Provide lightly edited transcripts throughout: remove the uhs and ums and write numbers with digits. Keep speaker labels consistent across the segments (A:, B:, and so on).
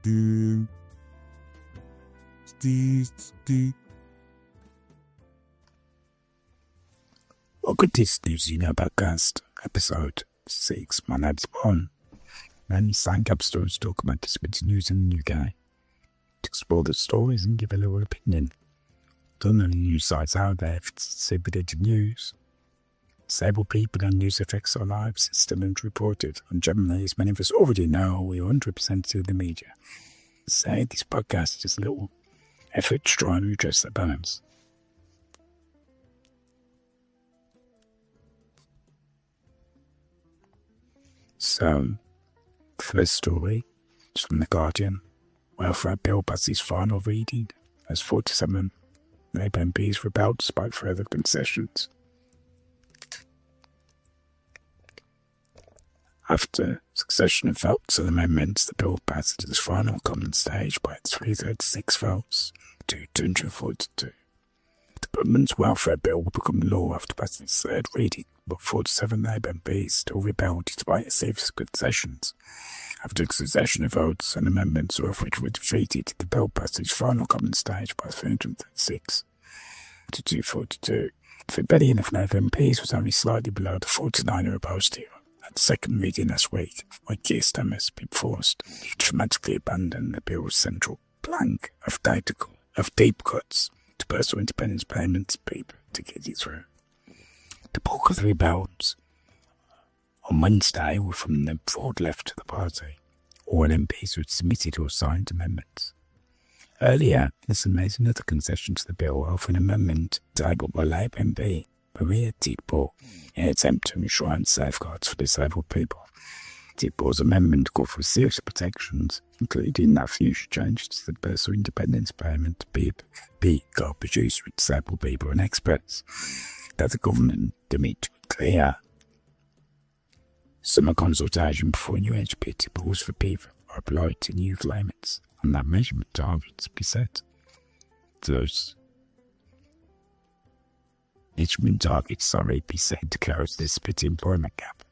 A: do, do, do. Welcome to this News You Know Podcast, episode 6. My name's Bon. And sign up stories to talk about disability news in the UK. To explore the stories and give a little opinion. Don't know the news sites out there if it's disability news. Disabled people and news affects our lives is still underreported, and generally, as many of us already know, we are underrepresented in the media. So this podcast is just a little effort to try and redress that balance. So, first story is from The Guardian. Welfare Bill passes final reading as 47 Labour MPs rebelled despite further concessions. After a succession of votes and amendments, the bill passed to the final common stage by 336 votes to 242. The government's welfare bill will become law after passing its third reading, but 47 Labour MPs still rebelled despite a series of concessions. After a succession of votes and amendments, all of which were defeated, the bill passed its final common stage by 336 to 242. The rebellion of Labour MPs was only slightly below the 49 who opposed it. At the second reading last week, where Keir Starmer has been forced to dramatically abandon the bill's central plank of deep cuts to personal independence payments people to get it through. The bulk of the rebels on Wednesday were from the broad left of the party. All MPs who had submitted or signed amendments. Earlier, this made another concession to the bill over an amendment tabled by Labour MP Maria Tidball in an attempt to enshrine safeguards for disabled people. Tidball's amendment called for serious protections, including that future changes to the personal independence payment be produced with disabled people and experts. That the government to meet clear summer consultation before new eligibility rules for people are applied to new claimants, and that measurement targets be set. Those measurement targets be set to close this disability employment gap.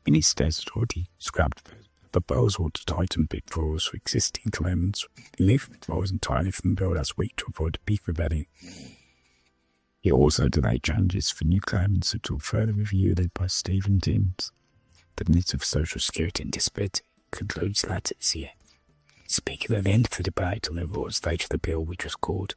A: Ministers had already scrapped the proposal to tighten bid rules for existing claimants, removing roles entirely from the bill last week to avoid a beef rebellion. It also delayed changes for new claimants until further review led by Stephen Timms. The Minister of Social Security and Disability concludes later this year. Speaking at the end of the debate on the raw stage of the bill, which was called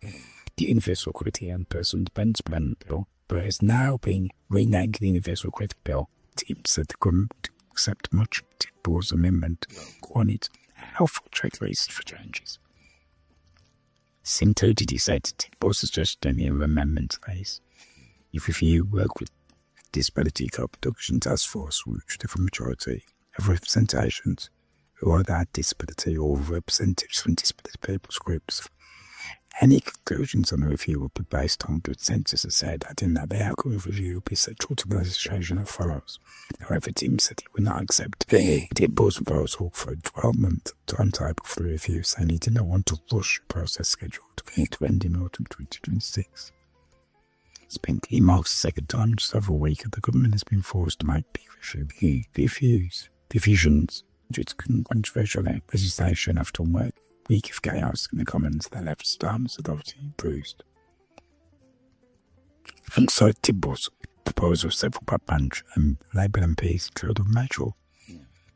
A: the Universal Credit and Personal Independence Payment Bill, but has now been renamed the Universal Credit Bill, Timms said the government would accept much of Tidball's amendment on its helpful trade reasons for changes. He said Tidball suggested any amendment phase. If you work with Disability Co-Production Task Force, which the majority of representations who either had disability or representatives from disability people's groups. Any conclusions on the review will be based on consensus and said that in that the outcome of the review will be central to the legislation that follows. However, Timms said he would not accept Tidball's proposal for a 12-month timetable for the review, saying he did not want to rush the process scheduled to end in autumn 2026. It's been the second time in several weeks that the government has been forced to make big revisions to its controversial legislation after a week of chaos in the Commons that left Starmer's authority bruised. Alongside Tidball's proposal, several backbench and Labour MPs declared Mitchell.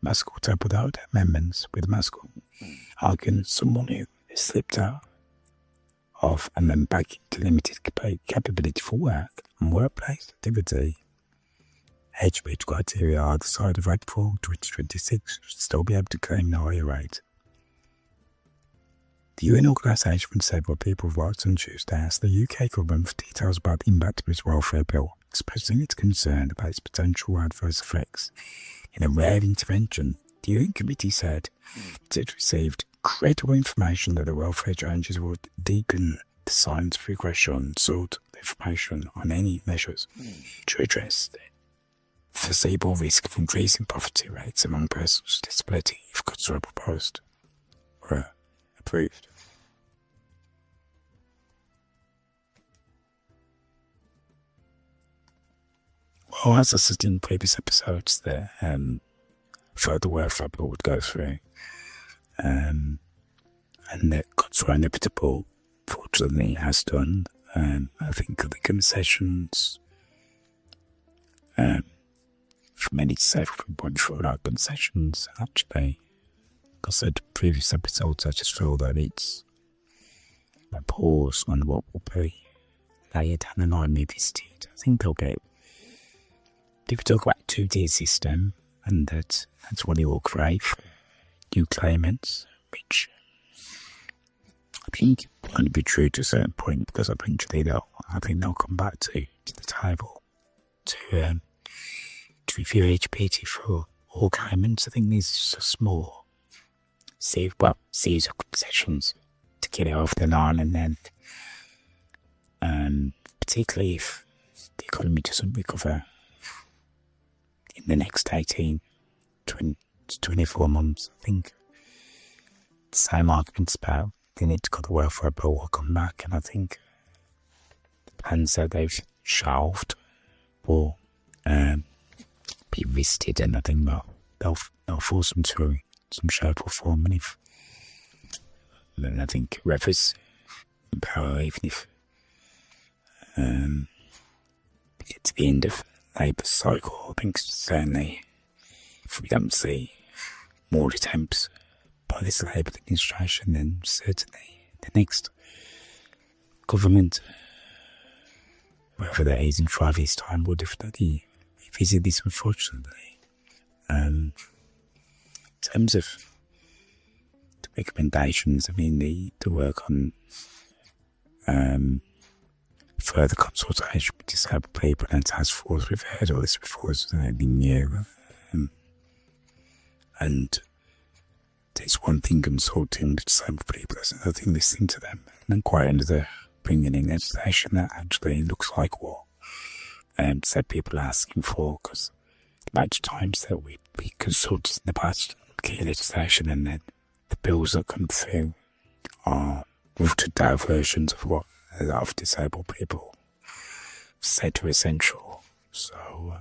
A: Maskell tabled out amendments with Maskell, arguing that someone who has slipped out of and then back into limited capability for work and workplace activity. Age-based criteria are the side of April 2026 should still be able to claim the higher rate. The UN Organisation for Disabled People's Rights on Tuesday asked the UK government for details about the impact of its welfare bill, expressing its concern about its potential adverse effects. In a rare intervention, the UN committee said it had received credible information that the welfare changes would deepen the signs of regression and sought information on any measures to address the foreseeable risk of increasing poverty rates among persons with disability if cuts were proposed were approved. Well, as I said in previous episodes, further welfare bill would go through. and that got so inevitable, fortunately, has done. I think the concessions, from any safe point for our concessions, actually, like I said in previous episodes, I just feel that it's a pause on what will be later down the line we visited. I think they'll talk about 2-tier system, and that's what it will create for new claimants, which I think can be true to a certain point, because eventually they'll come back to the table to review HPT for all claimants. I think these are just small series of concessions to get it off the line, and then particularly if the economy doesn't recover in the next 18 to 24 months, I think the same arguments about they need to cut the welfare bill will come back, and I think the plans that they've shelved will be visited, and I think they'll force them through some shared reform, and then I think whoever's in power, even if we get to the end of Labour's cycle, I think certainly if we don't see more attempts by this Labour administration, then certainly the next government, whether that is in 5 years' time, will definitely revisit this, unfortunately. In terms of the recommendations, I mean, the work on further consultation with disabled people and task force, we've heard all this before, it's been new. And there's one thing consulting with disabled people, there's another thing listening to them, and then quite under bringing in legislation that actually looks like what said people are asking for, because the amount of times that we consulted in the past key legislation, and then the bills that come through are watered down versions of what a lot of disabled people said were essential. So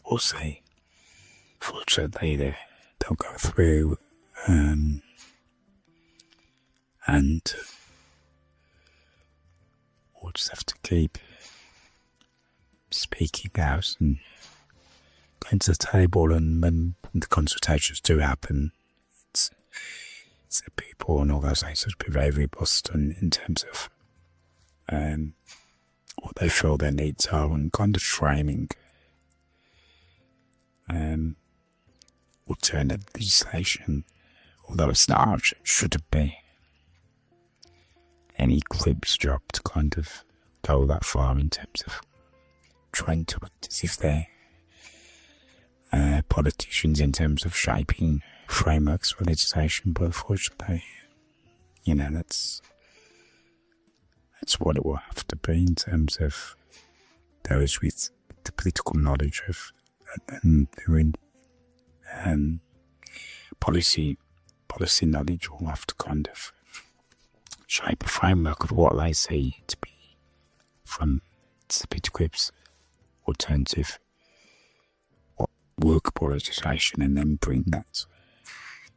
A: we'll see. Fortunately, they'll go through, and we'll just have to keep speaking out and going to the table, and when the consultations do happen, it's people and organisations be very robust in terms of what they feel their needs are, and kind of framing alternate legislation, although it's not, shouldn't be any Crib's job to kind of go that far in terms of trying to act as if they're politicians in terms of shaping frameworks for legislation, but unfortunately, that's what it will have to be in terms of those with the political knowledge of and doing policy knowledge will have to kind of shape a framework of what they see to be from Peter Crib's alternative workable legislation, and then bring that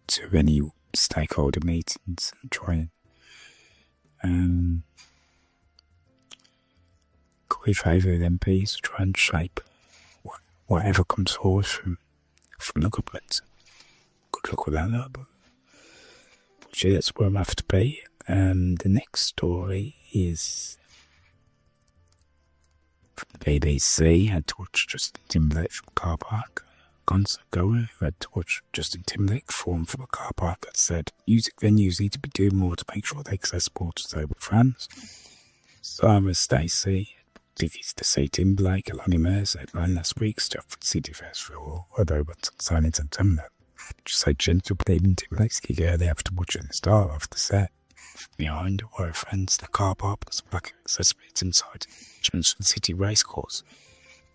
A: to any stakeholder meetings and try and we favour MPs to try and shape whatever comes forward from the government. Good luck with that, but that's where I'm have to be. The next story is from the BBC. Had to watch Justin Timberlake from car park. Goer, who had to watch Justin Timberlake perform from a car park, that said music venues need to be doing more to make sure they're accessible to disabled fans. Sarah Stacey tickets to see Timberlake along Immerse headline last week's Stratford City Festival, although but sign in September. Just say gentle believing Timberlake's gig they have to watch at the start of the set. Behind were fans the car park plus black accessibility inside Chelmsford City Racecourse.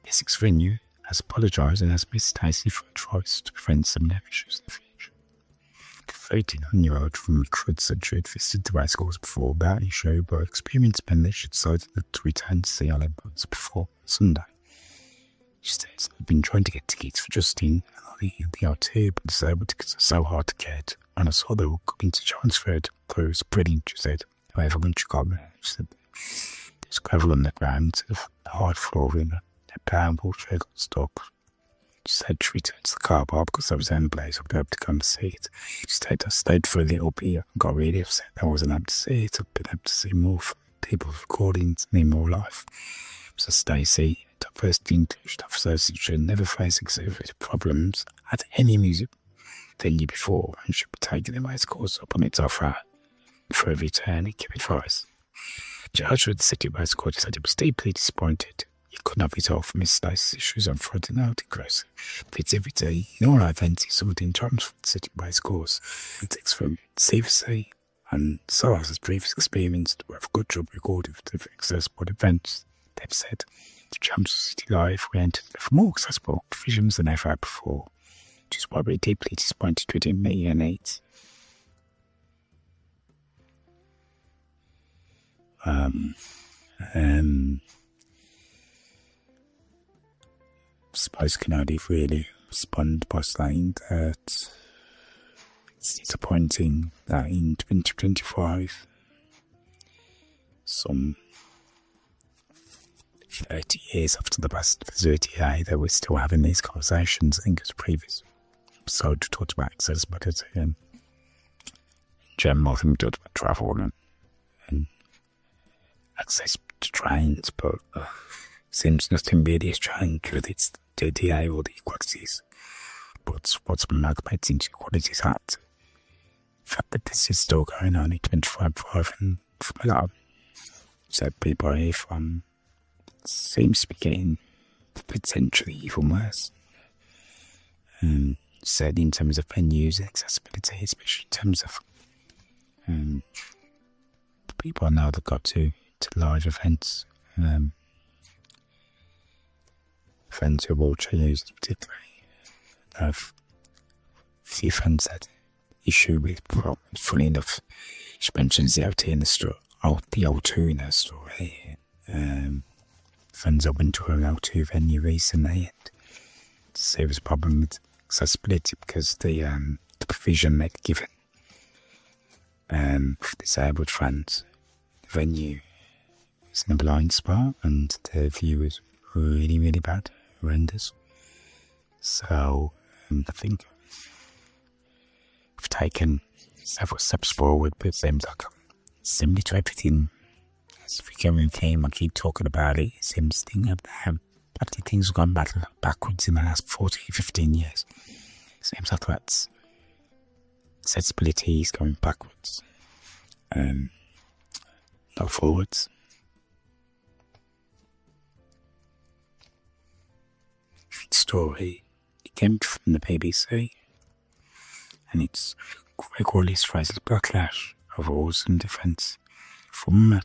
A: The Essex venue has apologised and has missed Stacey for a choice to prevent similar issues in the future. The 39-year-old from Madrid said she had visited the racecourse before without any show, but experienced Bentley she decided to return to see Alan Boats before Sunday. She says, I've been trying to get tickets for Justin, and I think he'll be out too, but disabled tickets are so hard to get. and I saw they were going to transfer through. It was brilliant, she said. However, when she got there, she said, there's gravel on the ground, hard flooring, a brown wheelchair got stuck. She said she returned to the car park because I was in the place, I'd be able to come see it. She said I stayed for a little bit and got really upset I wasn't able to see it. I'd been able to see more people recording to me more life. So Stacey, diverse English, association, never faced exhibited problems at any music venue before, and should be taking the race course up on its offer for every turn and give advice. Judge of the City Race Court said he was deeply disappointed. He could not resolve from his Stacey's issues on Friday night in Gross. Fits every day. In all our events, he sought in terms for the City Race Course. It takes from CVC, and so as his previous experience to have a good job recording for the accessible events. They've said the Champs City Live we entered with more accessible provisions than ever before, which is why we're deeply disappointed with him May and 8. Suppose can only really respond by saying that it's disappointing that in 2025, some 30 years after the past 30 they were still having these conversations. I think it's previous episode talked about accessibility and in general, I think we talked about travel and access to trains, but seems nothing really has changed with its DDA or the equalities. But what's amalgamating equalities at the fact that this is still going on in 25 and from a lot of people here from seems to be getting potentially even worse. Said in terms of venues and accessibility, especially in terms of people I know that got to live events. Friends who are wheelchair users particularly. I've a few friends had issue with problems. Funny enough, she mentions the OT in the store, the O2 in her store here. Friends I went to an O2 venue recently and there was a problem with accessibility because the provision they'd given for disabled friends, the venue was in a blind spot and the view was really, really bad, horrendous. So I think I've taken several steps forward, but it seems like similar to everything. As we come in theme, I keep talking about it. It seems things have gone backwards in the last 15 years. It seems like that's accessibility is going backwards, not forwards. Story, it came from the BBC, and it's Greg Wallace raises backlash of rules and defence from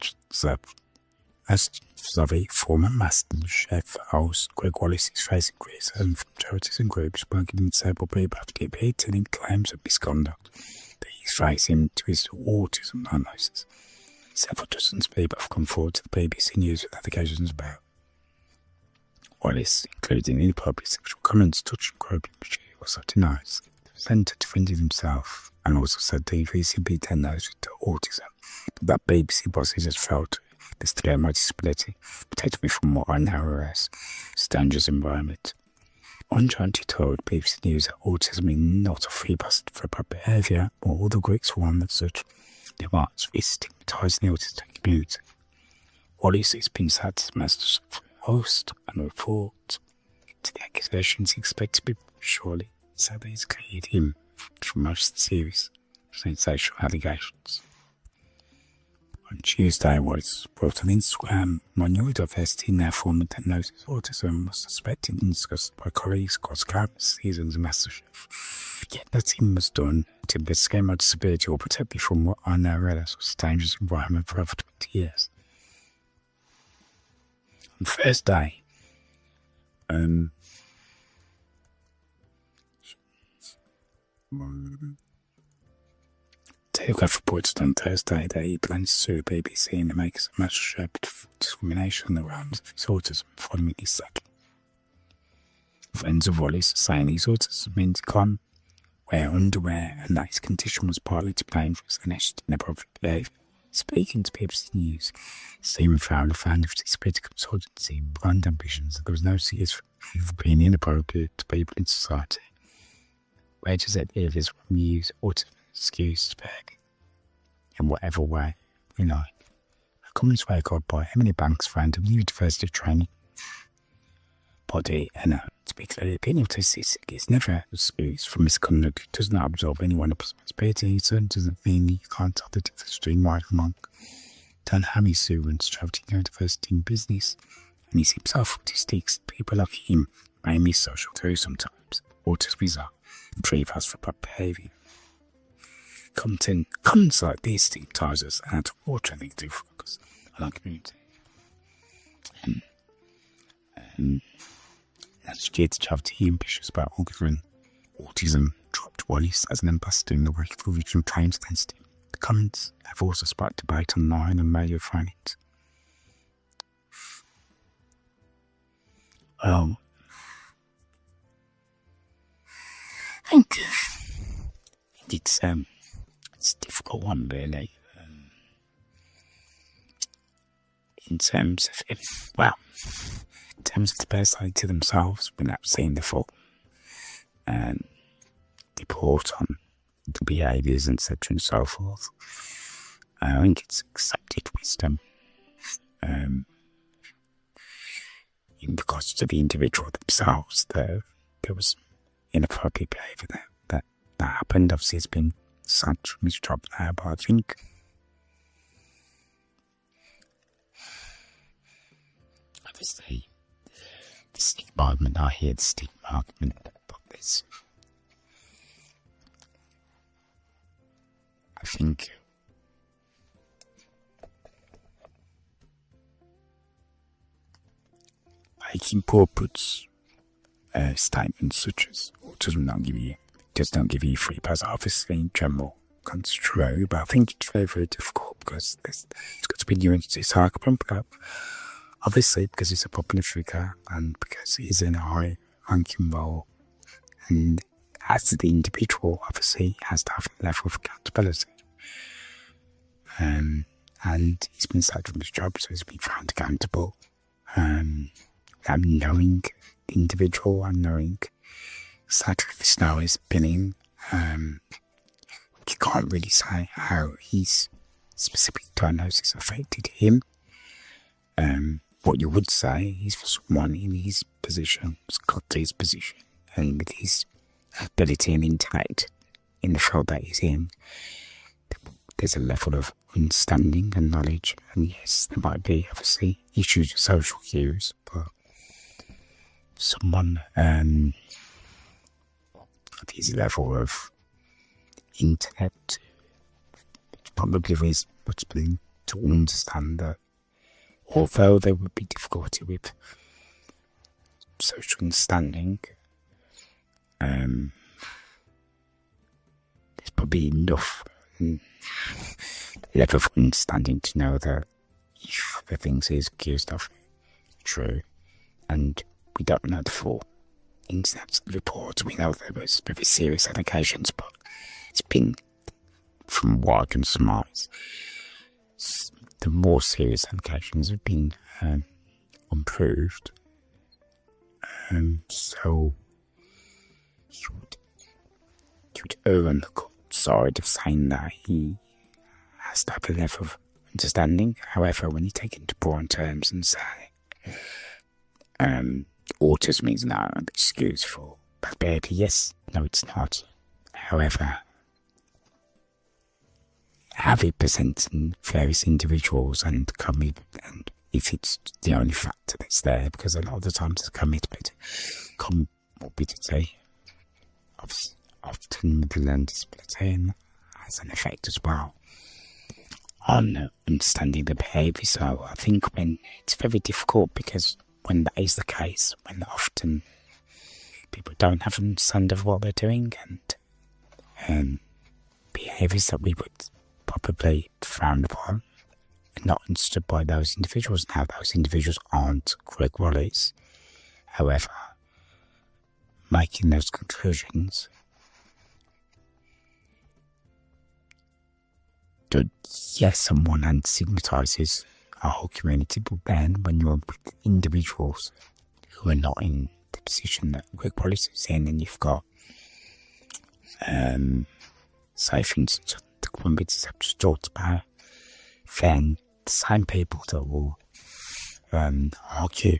A: former Master Chef host Greg Wallace is facing criticism from charities and groups working with disabled people after repeated claims of misconduct that he's facing to his autism diagnosis. Several dozens of people have come forward to the BBC News with allegations about Wallace, including inappropriate sexual comments, touching, groping, which he also denies. The presenter defended himself and also said the VCB diagnosed with autism. That BBC bosses has felt this to my disability, protect me from what I now as dangerous environment. On Chanty told BBC News that autism is not a free pass for proper behaviour, or all the Greeks warn that such demands is stigmatised in the autistic community. Wallace has been sacked as Master host and report to the accusations he expects to be surely, so that he's cleared him from most serious sensational allegations. On Tuesday, Wallace brought an Instagram manual diversity in their former diagnosis autism was suspected and discussed by colleagues across countless seasons of MasterChef. Yet that team was done to investigate my disability or protect me from what I now realise was a dangerous environment for over 20 years. On Thursday, Telegraph reported on Thursday that he plans to sue the BBC and the makers of MasterChef for discrimination on the grounds of his autism following his sacking. Friends of Wallace are saying his autism means he can't wear underwear, and that his condition was partly to blame for his alleged inappropriate behaviour. Speaking to BBC News, Stephen Fowler, founder of this political consultancy, brand ambitions that there was no serious of being inappropriate to people in society. Wages at areas from use or to excuse to beg in whatever way we like. A Commons record by Emily Banks, founder of the University of Training body, and to be clear, the opinion of statistic is never excused for misconduct. It does not absolve anyone of responsibility. It certainly doesn't mean you can't tell the difference between right and wrong. Dan Hammy Sue went to travelling university in business, and he seems autistic. People like him may miss social too sometimes. Autism bizarre. Retrieve us for bad behaviour. Comments like these stigmatise us and what I think do focus on our community. Last year, the charity ambitious about organising autism dropped Wallace as an ambassador in the work for regional claims against him. The comments have also sparked debate online and may find it. I think it's a difficult one, really. In terms of the person to themselves without seeing the full report on the behaviours, etc. and so forth. I think it's accepted wisdom in regards to the individual themselves. There was inappropriate behaviour that happened. Obviously, it's been sacked from his job now, but I think obviously the stigma argument, I hear the stigma argument about this. I think making purports statements such as autism don't give you free pass, obviously in general that's true, but I think it's very, very difficult because it's got to be nuanced. It's argument, but obviously because it's a popular figure and because he's in a high ranking role, and as the individual obviously has to have a level of accountability. And he's been sacked from his job, so he's been found accountable. Knowing the individual and knowing exactly this now is pinning, you can't really say how his specific diagnosis affected him. What you would say is for someone in his position, Scotty's position, and with his ability and intellect in the field that he's in, there's a level of understanding and knowledge, and yes, there might be obviously issues with social cues, but someone at his level of intellect probably is much being to understand that although there would be difficulty with social understanding, there's probably enough level of understanding to know that the things he's accused of true, and we don't know the full ins and outs of the report. We know there was very serious allegations, but it's been, from what I can surmise, the more serious allegations have been unproved, so you would err on the side of saying that he has to have a level of understanding. However, when you take it into broad terms and say autism is not an excuse for bad behaviour, yes, no, it's not. However, how it presents in various individuals and if it's the only factor that's there, because a lot of the times the comorbidity often with the learning disability has an effect as well on understanding the behaviour. So I think when it's very difficult, because when that is the case, when often people don't have an understanding of what they're doing, and behaviours that we would probably frown upon and not understood by those individuals, and how those individuals aren't Greg Wallace. However, making those conclusions that, yes, on one hand stigmatises our whole community, but then when you're with individuals who are not in the position that Greg Wallace is in, and you've got, say for instance, the one we just talked about, then the same people that will argue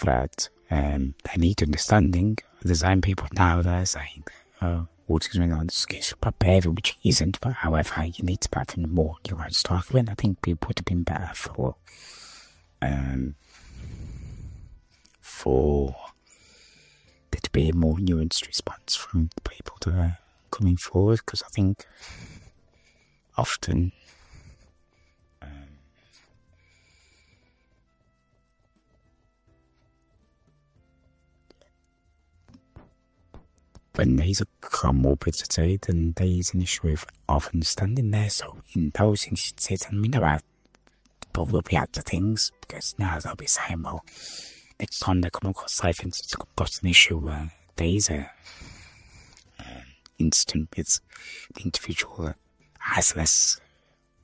A: that they need understanding, the same people now they're saying, autism is not an excuse for behaviour, which isn't, but however, you need to back in more nuanced argument. I think people would have been better for there to be a more nuanced response from the people that are coming forward, because I think often when there's a comorbidity, then there's an issue of understanding there. So in those instances, and we know how people will react to things, because now they'll be saying, well, next time they come across life and got an issue where there is a instant with the individual that has less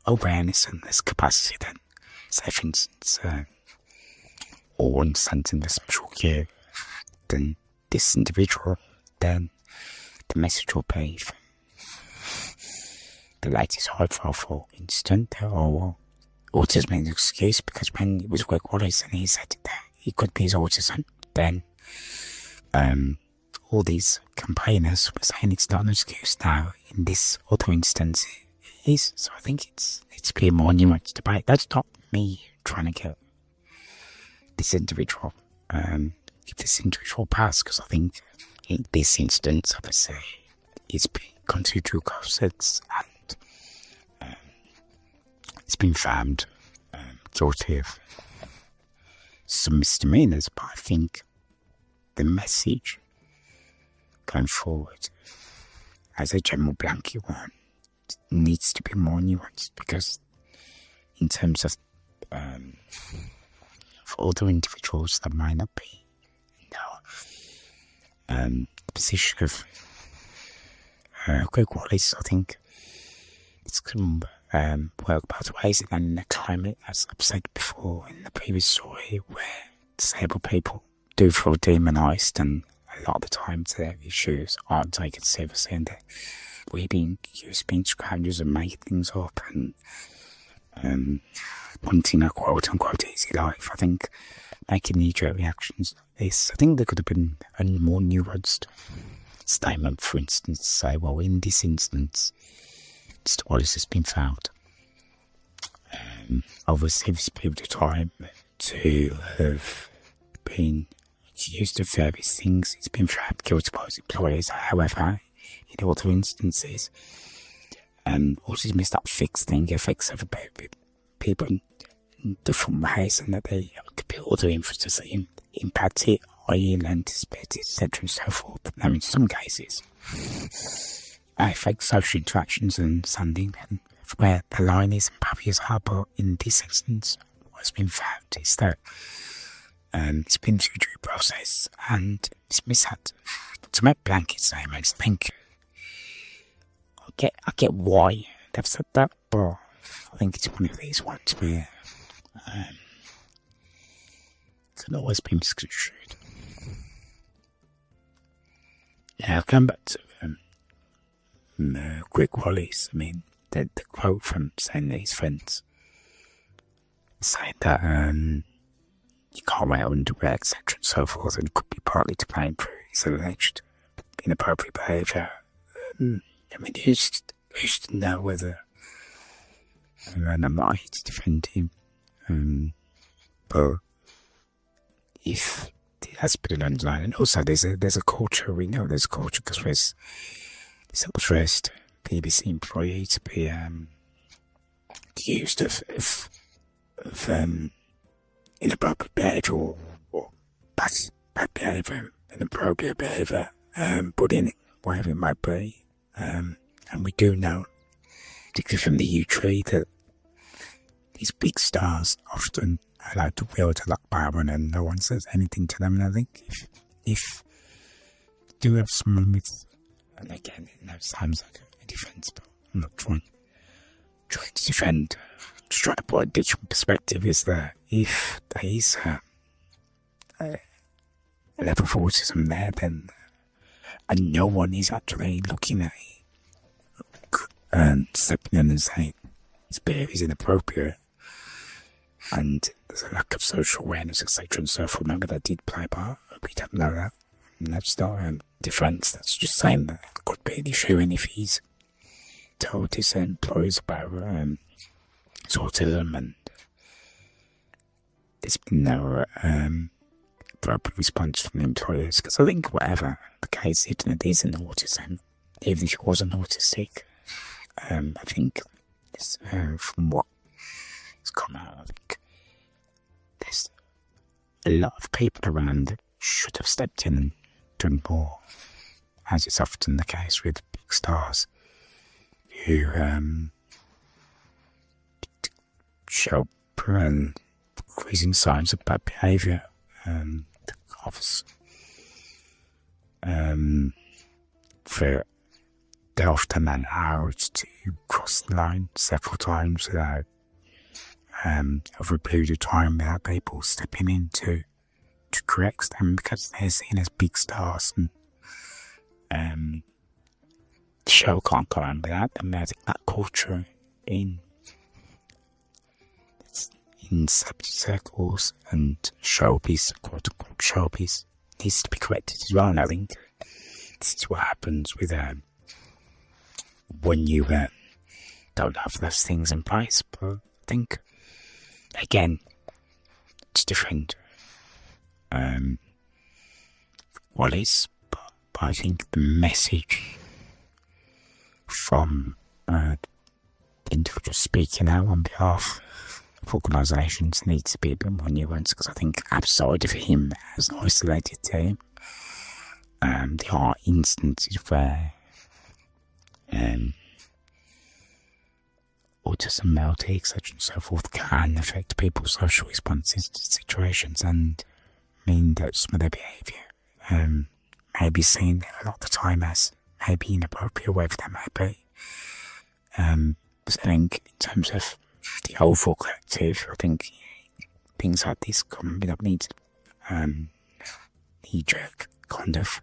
A: awareness and less capacity than, say for instance, or understanding the special care than this individual, then the message will be the latest high-profile, for instance, or autism is an excuse, because when it was Greg Wallace and he said that he could be his autism, then all these campaigners were saying it's not an excuse. Now, in this other instance, it is. So I think it's been more nuanced debate. That's not me trying to get this individual, give this individual pass, because I think in this instance, obviously, it's been considered through causes, and it's been found guilty of some misdemeanors, but I think the message going forward, as a general blanket one, needs to be more nuanced, because in terms of for other individuals that might not be the position of Greg Wallace, I think it's going to work both ways, and then in the climate, as I've said before in the previous story, where disabled people do feel demonised, and a lot of the times their issues aren't taken seriously, and we're being accused of being scroungers and making things up and wanting a quote-unquote easy life. I think making knee-jerk reactions like this, I think there could have been a more nuanced statement, for instance, to say, well, in this instance, Mr. Wallace has been found over a serious period of time to have been accused of various things. He's been found guilty by his employers. However, in other instances, autism is that fixed thing. It affects other people in different ways, and that they could be other influences that impact it, i.e. learn disability, etc. and so forth. Now, in some cases, it affects social interactions and understanding, and where the line is and barriers are, but in this instance, what's been found is that it's been through due process, and it's mishap. To make blanket statements, I think I get why they've said that, but I think it's one of these ones where it can always be misconstrued. Now, going back to Greg Wallace, I mean, the quote from saying that his friends saying that you can't wear underwear, etc. and so forth, and it could be partly to blame for his alleged inappropriate behaviour. I mean, who's to know whether, and I'm not here to defend him, but if it has been an underlying, and also there's a culture, we know there's a culture, because there's this ultra-dressed BBC employee to be accused of inappropriate behaviour or bad behaviour, inappropriate behaviour, bullying, whatever it might be. And we do know, particularly from the U-Tree, that these big stars often are allowed to wield a like Byron and no one says anything to them. And I think if you do have someone with, and again, it sounds like a defence, but I'm not trying trying to defend, to try to put a different perspective is that if there is a level of autism there, then and no one is actually looking at it and stepping in and saying this behaviour is inappropriate, and there's a lack of social awareness, etc. and so forth. Remember, that did play a part. We don't know that. And that's not a difference. That's just saying that it could be an issue, and if he's told his employees about his autism, and there's been no appropriate response from the employers, because I think whatever the case is, and it is an autism, even if he wasn't autistic, I think from what has come out, I think there's a lot of people around that should have stepped in and done more, as is often the case with big stars who show increasing signs of bad behaviour. They often allowed to cross the line several times without, over a period of time, without people stepping in to correct them, because they're seen as big stars, and the show can't go on without them. I think that culture in celebrity circles and showbiz, quote-unquote showbiz, needs to be corrected as well. And I think this is what happens with when you don't have those things in place. But I think, again, it's different qualities, but I think the message from individuals speaking out on behalf of organisations needs to be a bit more nuanced, because I think outside of him, as an isolated team, there are instances where autism, melting, etc. and so forth can affect people's social responses to situations, and mean that some of their behaviour may be seen a lot of the time as maybe inappropriate, whatever that might be. But I think in terms of the overall collective, I think things like this come without need knee-jerk kind of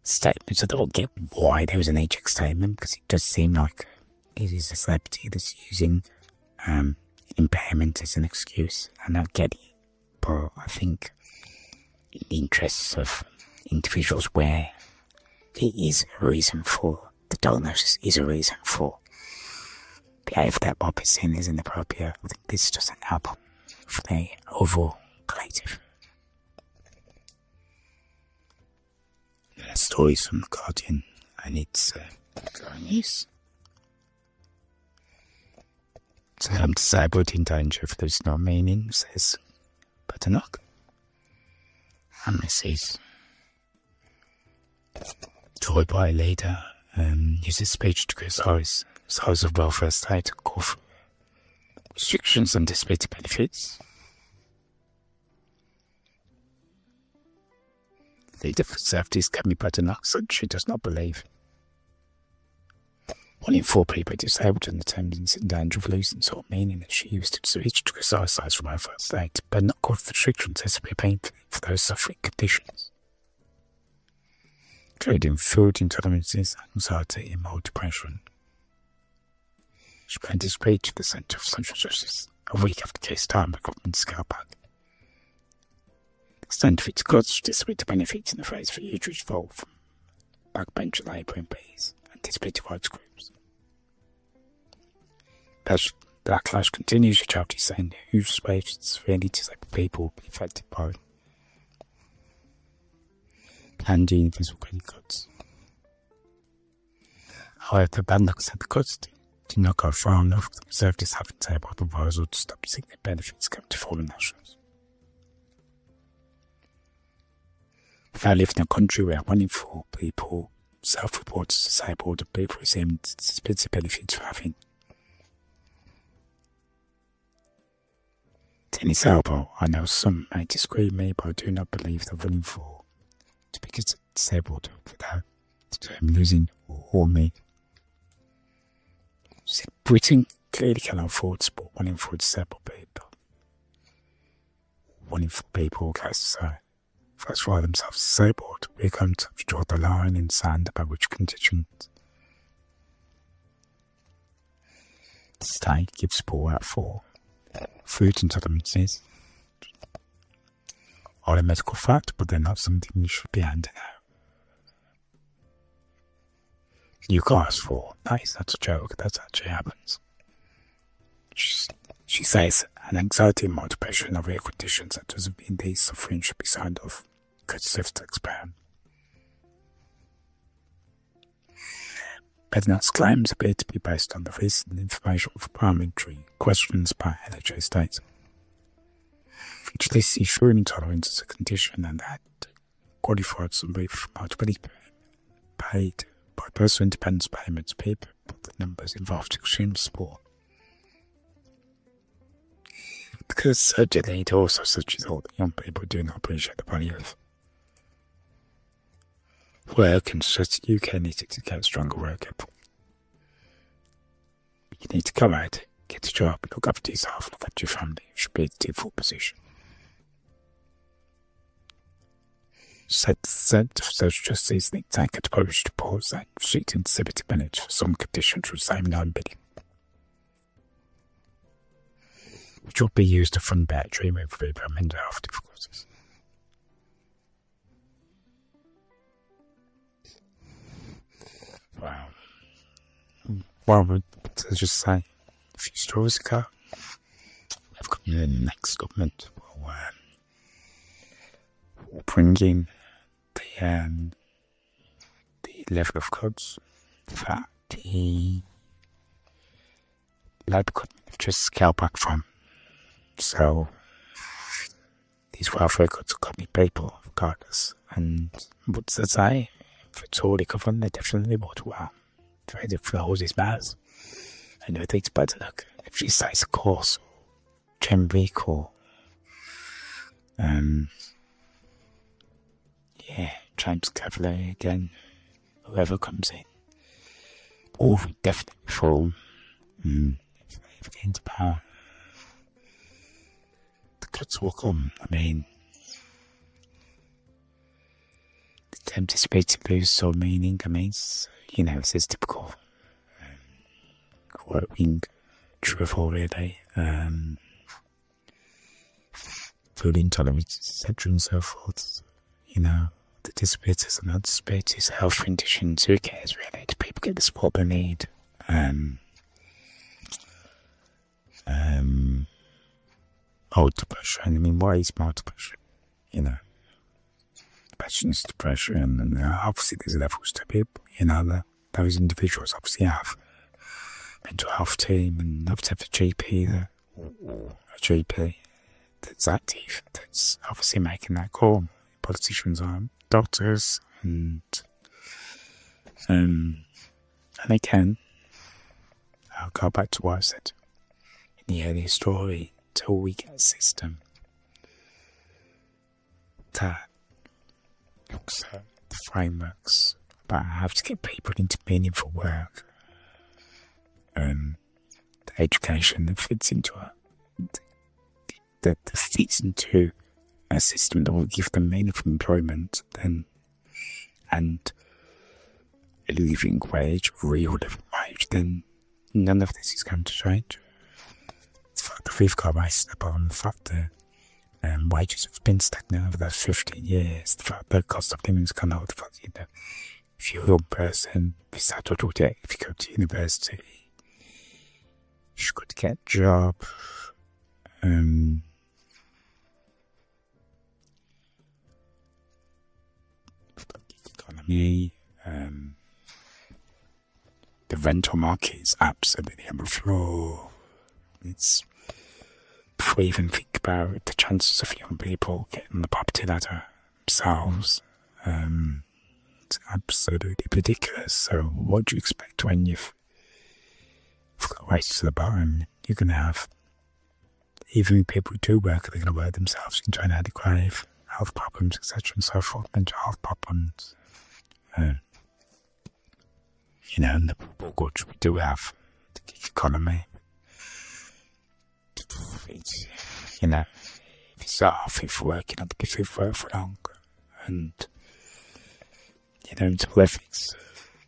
A: statements. I don't get why there was a knee-jerk statement, because it does seem like it is a celebrity that's using impairment as an excuse, and I get it. But I think in the interests of individuals where there is a reason for the diagnosis, is a reason for behaviour that might be seen as inappropriate, I think this doesn't help for the overall collective. The stories from The Guardian, and it's growing news. So I'm disabled, in danger if there's no meaning, says Badenoch. And Mrs. Toy by leader uses speech to criticise size of welfare state to call for restrictions on disability benefits. Leader for Conservatives, Kemi Badenoch, said she does not believe 1 in 4 people are disabled and attendants in danger of losing sort of meaning that she used to speech to criticise size from welfare state, but not called for restrictions as to be painful for those suffering conditions, including food intolerances, anxiety, and mild depression. She planned a speech at the Centre for Social Justice a week after case time by government scale back. The extent of its cuts to disability benefits in the phrase for huge fall from backbench Labour MPs and disability rights groups. Backlash continues, with charities saying huge swathes of severely disabled people affected by planned universal credit cuts. However, Badenoch said the cuts did not go far enough. The Conservatives haven't tabled a proposal to stop sick benefits going to foreign nationals. If I live in a country where 1 in 4 people self-report as disabled and people receiving disability benefits for having tennis elbow, I know some may disagree with me, but I do not believe that 1 in 4 to be disabled without the term losing or me. Said Britain clearly cannot afford sport. 1 in 4 disabled people. 1 in 4 people classify themselves disabled. We come to draw the line in sand about which conditions the state gives support out for. Food entitlements are a medical fact, but they're not something you should be handing out. You can't ask for. Nice, that's a joke. That actually happens. She says an anxiety and motivation are real conditions that doesn't mean these suffering should be signed off. Could expand. Bednar's claims appear to be based on the recent information of parliamentary questions by NHS states, which they see sure intolerance as a condition and that qualified somebody for multiply paid by personal independence payments people, but the numbers involved extreme sport. Because certainly it also such all that young people do not appreciate the value of work and stress. The UK needs to get a stronger work ethic. You need to come out, get a job, look after yourself, look after your family. It should be the default position. Said the Centre for Social Justice think tank had published reports that restricting disability benefits for some conditions would save $9 billion, which would be used to fund better treatment for people with mental health difficulties. Wow. Well, to just say, a few stories ago, we've got the next government will bring in the level of cuts that the Labour could just scale back from. So these welfare cuts will cover people regardless. And what does that say? If it's all they cover, they definitely would. Wow. Try to close his mouth. I know it takes better look. If she says a course, Chembrick or James Cavalier again, whoever comes in. Or definitely fall into power. The cuts will come. I mean, the anticipated lose so meaning. I mean, it's this typical right-wing drivel, really. Food intolerance, etc. and so forth. The disabilities and not disabilities, health conditions, who cares really? Do people get the support they need? Depression. I mean, why is more depression? Depression is depression, and obviously there's levels to people. Those individuals obviously have mental health team, and obviously have a GP that's active, that's obviously making that call. Politicians aren't doctors, and they can. I'll go back to what I said in the earlier story. Till we get a system that looks at the frameworks, but I have to get people into meaningful work, the education that fits into that fits into a system that will give them meaningful employment, and a living wage, real living wage, then none of this is going to change. The fact that we've got my step on, the fact that wages have been stagnant over those 15 years, the fact that the cost of living is gone up, the fact that if you're a young person, if you go to university, you should get a job. Economy, the rental market is absolutely on the floor. It's, before you even think about the chances of young people getting the property ladder themselves, it's absolutely ridiculous. So what do you expect when you've got race to the bottom? You're going to have, even people who do work, they're going to work themselves into an adequate health problems, etc. and so forth, mental health problems. And the goods we do have to economy. It's, if you start off with work, you're not going to work for long. And, until ethics,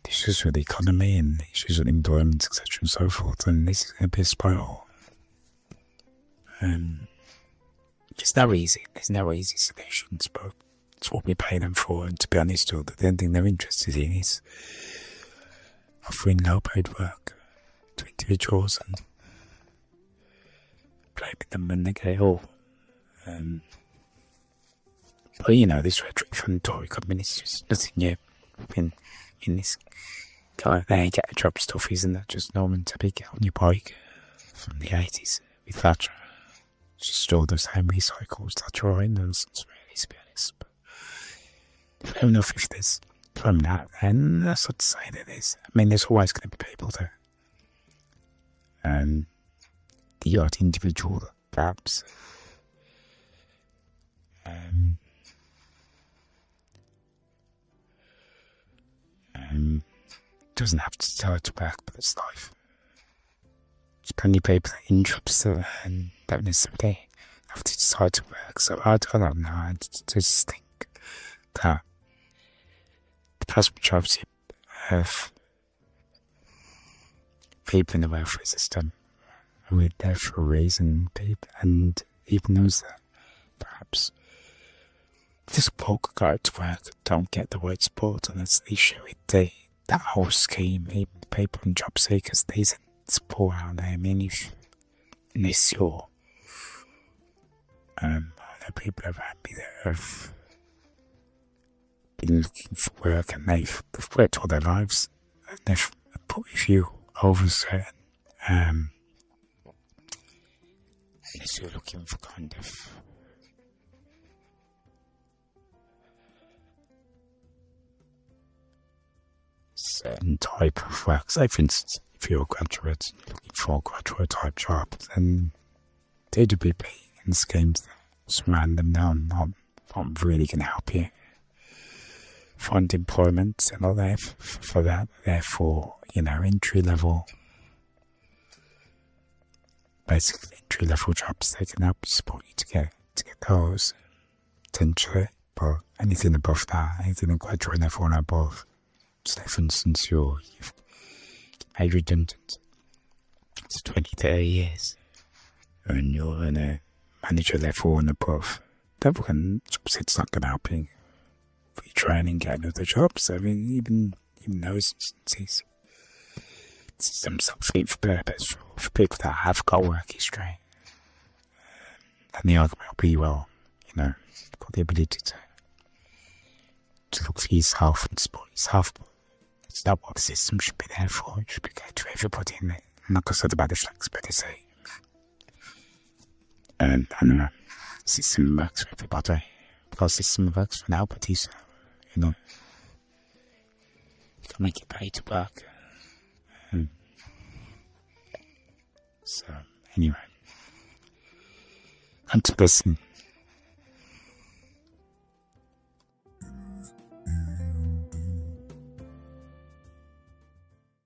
A: issues with the economy and issues with employment, etc. and so forth, and this is going to be a spiral. There's no easy solutions, but it's what we pay them for, and to be honest, the only thing they're interested in is offering low-paid work to individuals and blaming them when they get ill. But this rhetoric from the Tory government is just nothing new. In this kind of they get a job stuff, isn't that just Norman to get on your bike from the 80s with Thatcher? It's just all the same recycles that are in nonsense, really, to be honest. But fair enough if there's from that, and that's what to say that there's. I mean, there's always going to be people there. The odd individual, perhaps. Doesn't have to start to work, but it's life. There's plenty of people in jobs and don't necessarily have to decide to work. So I don't know. I just think that the vast majority of people in the welfare system are really there for a reason, and even those that perhaps just go to work don't get the right support, and that's the issue with that whole scheme. Even people in job seekers, they isn't support out there. I mean, unless you're I know people have happy that have been looking for work and they've worked all their lives and they've put a few over certain unless you're looking for kind of certain type of work. Say for instance, if you're a graduate looking for a graduate type job, then DWP and schemes that surround them now not really going to help you find employment. They're not there for that. Therefore, entry level, basically entry level jobs, they can help support you to get those potentially. But anything above that, anything at graduate level and above, say for instance you've made redundant to 20-30 years and you're in a manager level and above, that it's not going to help you retraining, get another job. So I mean, even those instances, it's some fit for purpose for people that have got work history. And the argument will be, well, you've got the ability to look for yourself and support yourself, but it's not what the system should be there for. It should be there to everybody in it. I'm not going to say about the flex, but they say, I don't know, system works for everybody. Because system works for nobody, so, you can make it pay to work. So, anyway, and to listen.